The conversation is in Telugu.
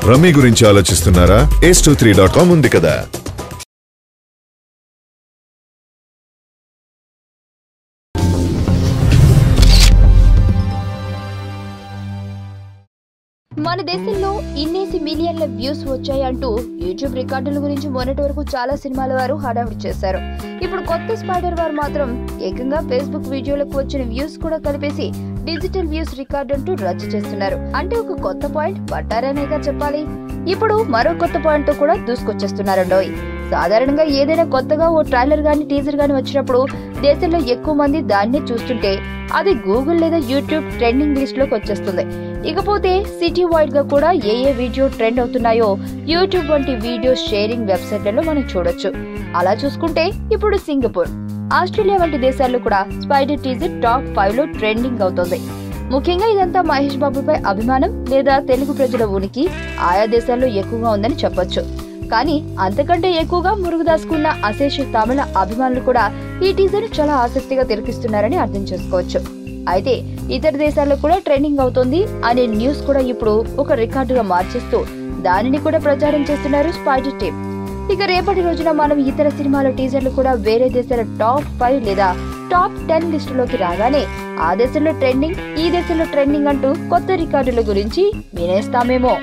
రమ్మీ గురించి ఆలోచిస్తున్నారా? ace23.com ఉంది కదా. మన దేశంలో ఇన్నేసి మిలియన్ల వ్యూస్ వచ్చాయంటూ యూట్యూబ్ రికార్డుల గురించి మొన్నటి వరకు చాలా సినిమాల వారు హడావిడి చేశారు. ఇప్పుడు కొత్త స్పైడర్ వారు మాత్రం ఏకంగా ఫేస్బుక్ వీడియోలకు వచ్చిన వ్యూస్ కూడా కలిపేసి డిజిటల్ వ్యూస్ రికార్డు అంటూ రద్దు చేస్తున్నారు. అంటే ఒక కొత్త పాయింట్ పట్టారనేగా చెప్పాలి. ఇప్పుడు మరో కొత్త పాయింట్ తో కూడా దూసుకొచ్చేస్తున్నారండోయ్. సాధారణంగా ఏదైనా కొత్తగా ఓ ట్రైలర్ గాని టీజర్ గాని వచ్చినప్పుడు దేశంలో ఎక్కువ మంది దాన్నే చూస్తుంటే అది గూగుల్ లేదా యూట్యూబ్ ట్రెండింగ్ లిస్ట్ లోకి వచ్చేస్తుంది. ఇకపోతే సిటీ వైడ్ గా కూడా ఏ వీడియో ట్రెండ్ అవుతున్నాయో యూట్యూబ్ వంటి వీడియో షేరింగ్ వెబ్సైట్లలో మనం చూడొచ్చు. అలా చూసుకుంటే ఇప్పుడు సింగపూర్, ఆస్ట్రేలియా వంటి దేశాల్లో కూడా స్పైడర్ టీజర్ టాప్ 5 లో ట్రెండింగ్ అవుతుంది. ముఖ్యంగా ఇదంతా మహేష్ బాబుపై అభిమానం లేదా తెలుగు ప్రజల ఉనికి ఆయా దేశాల్లో ఎక్కువగా ఉందని చెప్పొచ్చు. కానీ అంతకంటే ఎక్కువగా మురుగుదాసుకున్న అశేష తమిళ అభిమానులు కూడా ఈ టీజర్ చాలా ఆసక్తిగా తిలకిస్తున్నారని అర్థం చేసుకోవచ్చు. అయితే ఇతర దేశాల్లో కూడా ట్రెండింగ్ అవుతోంది అనే న్యూస్ కూడా ఇప్పుడు ఒక రికార్డుగా మార్చేస్తూ దానిని కూడా ప్రచారం చేస్తున్నారు స్పైడర్ టీమ్. ఇక రేపటి రోజున మనం ఇతర సినిమాల టీజర్లు కూడా వేరే దేశాల టాప్ 5 లేదా టాప్ 10 లిస్టులోకి రాగానే ఆ దేశంలో ట్రెండింగ్, ఈ దేశంలో ట్రెండింగ్ అంటూ కొత్త రికార్డుల గురించి వినేస్తామేమో.